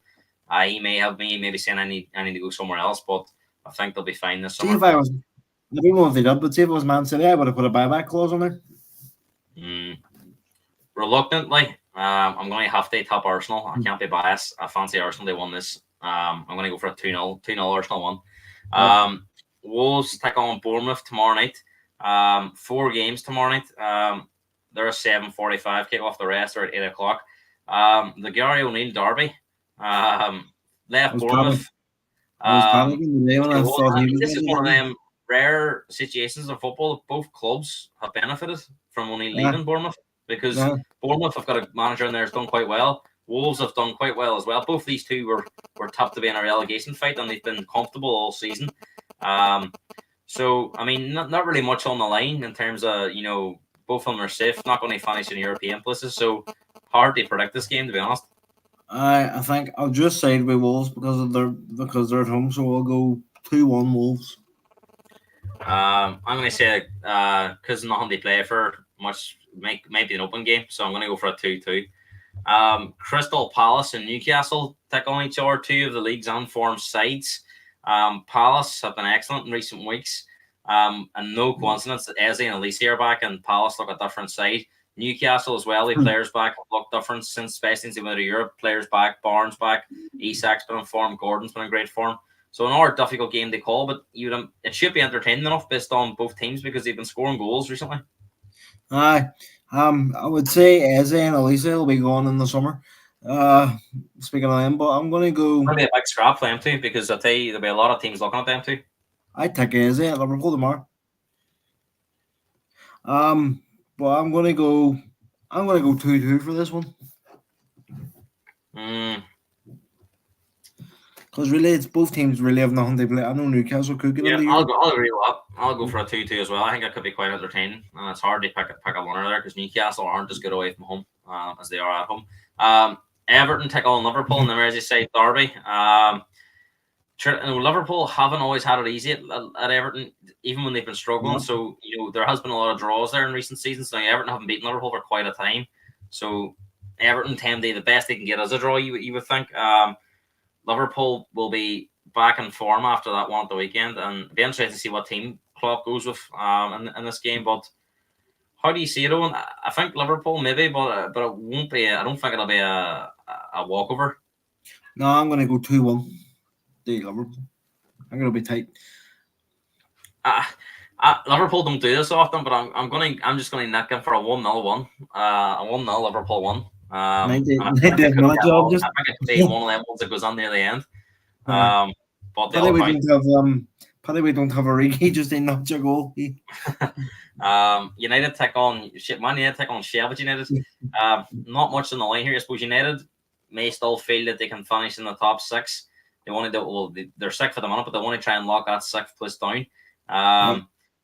He may have me maybe saying I need to go somewhere else, but I think they'll be fine this see summer. if I was, I don't know if they did, but see if it was Man City, I would have put a buyback clause on there. Reluctantly, I'm going to have to top Arsenal. I can't be biased. I fancy Arsenal. They won this. I'm going to go for a 2-0. 2-0 Arsenal won. Wolves take on Bournemouth tomorrow night. 4 games tomorrow night. They're a 7:45 kick off. The rest are at 8 o'clock. The Gary O'Neill derby left Bournemouth. I was panicking the day when I thought he was This is going one of to them rare situations in football. Both clubs have benefited from O'Neill leaving Bournemouth because Bournemouth have got a manager in there who's done quite well. Wolves have done quite well as well. Both these two were tough to be in a relegation fight, and they've been comfortable all season. So I mean, not really much on the line in terms of both of them are safe, not going to finish in European places. So hard to predict this game, to be honest. I think I'll just side with Wolves because they're at home, so I'll go 2-1 Wolves. I'm going to say because nothing they play for much might be an open game, so I'm going to go for a 2-2. Crystal Palace and Newcastle take on each other, two of the league's unformed sides. Palace have been excellent in recent weeks, and no coincidence that Eze and Elise are back, and Palace look a different side. Newcastle as well, the players back look different especially since they went to Europe. Players back, Barnes back, Isak's been in form, Gordon's been in great form. So another difficult game to call, but it should be entertaining enough based on both teams because they've been scoring goals recently. I would say Eze and Elise will be gone in the summer. Speaking of them, but I'm going to go. Maybe a big scrap for them too, because I tell you there'll be a lot of teams looking at them too. I take Eze at Liverpool tomorrow. But I'm going to go 2-2 for this one. Because really, it's both teams really have nothing to play. I know Newcastle could get into I'll agree with that. I'll go for a 2-2 as well. I think it could be quite entertaining. It's hard to pick a winner there because Newcastle aren't as good away from home as they are at home. Everton take on Liverpool in the Merseyside derby. Liverpool haven't always had it easy at Everton, even when they've been struggling. Yeah. So there has been a lot of draws there in recent seasons. Now Everton haven't beaten Liverpool for quite a time, so Everton tend to the best they can get as a draw. You would think. Liverpool will be back in form after that one at the weekend, and it'll be interesting to see what team Klopp goes with in this game. But how do you see it, Owen? I think Liverpool maybe, but it won't be. I don't think it'll be a walkover. No, I'm going to go 2-1. Liverpool. I'm going to be tight. Liverpool don't do this often, but I'm just going to nick him for a 1-0 one. A 1-0 Liverpool one. I think it could be one of them ones that goes on near the end. But Pity we don't have Origi just a notch a goal. United take on Sheffield United. Not much on the line here. I suppose United may still feel that they can finish in the top 6. They want to they're 6th for the minute, but they want to try and lock that 6th place down.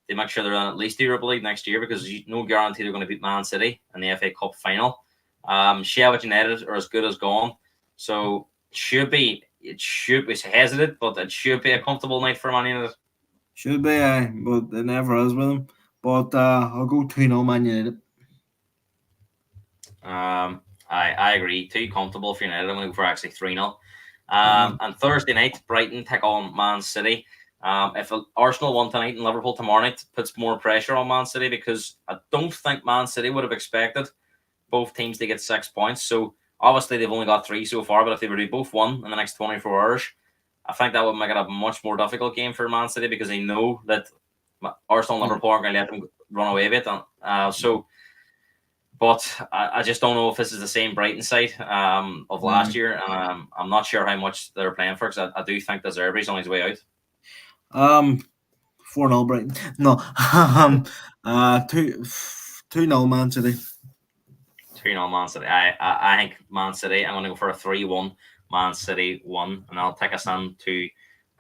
They make sure they're in at least the Europa League next year because no guarantee they're going to beat Man City in the FA Cup final. Sheffield United are as good as gone, so it should be hesitant, but it should be a comfortable night for Man United. Should be, but it never is with him. But I'll go 2-0 Man United. I agree. Too comfortable for United. I'm going to go for actually 3-0. Uh, And Thursday night, Brighton take on Man City. If Arsenal won tonight and Liverpool tomorrow night, puts more pressure on Man City because I don't think Man City would have expected both teams to get 6 points. So obviously they've only got three so far, but if they were to both won in the next 24 hours, I think that would make it a much more difficult game for Man City because they know that Arsenal and Liverpool aren't going to let them run away with it. But I just don't know if this is the same Brighton side of last year. I'm not sure how much they're playing for because I do think the Zerbi's on his way out. um, 4-0 Brighton. No, 2-0 Man City. 3-0 Man City. I think Man City. I'm going to go for a 3-1 Man City 1, and I'll take us on to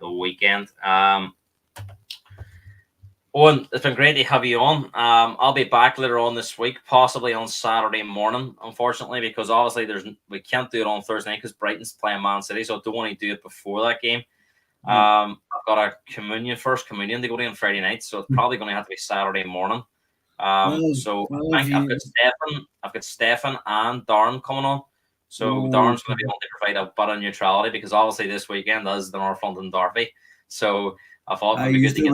the weekend. Owen, it's been great to have you on. I'll be back later on this week, possibly on Saturday morning, unfortunately, because obviously we can't do it on Thursday night because Brighton's playing Man City, so I don't want to do it before that game. I've got a first communion to go to on Friday night, so it's probably going to have to be Saturday morning. So I think I've got Stefan and Darren coming on. So Darren's going to be able to provide a bit of neutrality because obviously this weekend is the North London Derby. So I thought it'd be good to get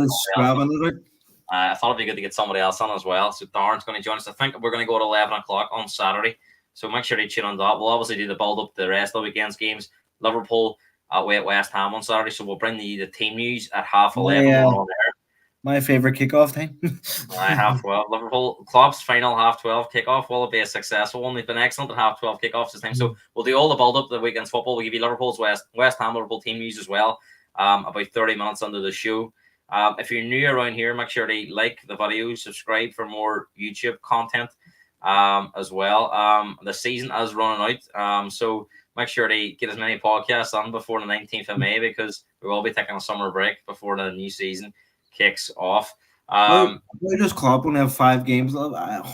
I thought it'd be good to get somebody else on as well. So Darren's going to join us. I think we're going to go at 11 o'clock on Saturday. So make sure to tune on that. We'll obviously do the build up to the rest of the weekend's games. Liverpool away at West Ham on Saturday. So we'll bring the team news at 11:30. We're on there. My favourite kickoff time. 12. Liverpool Klopp's final 12:30 kickoff. Will it be a successful one? They've been excellent at 12:30 kickoffs this time. So we'll do all the build up to the weekend's football. We'll give you Liverpool's West Ham Liverpool team news as well. About 30 minutes under the show. If you're new around here, make sure to like the video, subscribe for more YouTube content as well. The season is running out, so make sure to get as many podcasts on before the 19th of May because we will be taking a summer break before the new season kicks off. We just Klopp only have 5 games left.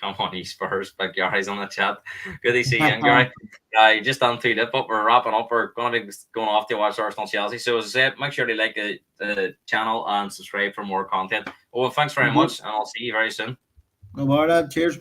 Come on, Spurs. Big Gary's on the chat. Good to see you, Gary. You just done 2 dip, but we're wrapping up. We're going to be going off to watch Arsenal Chelsea. So as I said, make sure to like the channel and subscribe for more content. Oh, thanks very much, and I'll see you very soon. No more that. Cheers.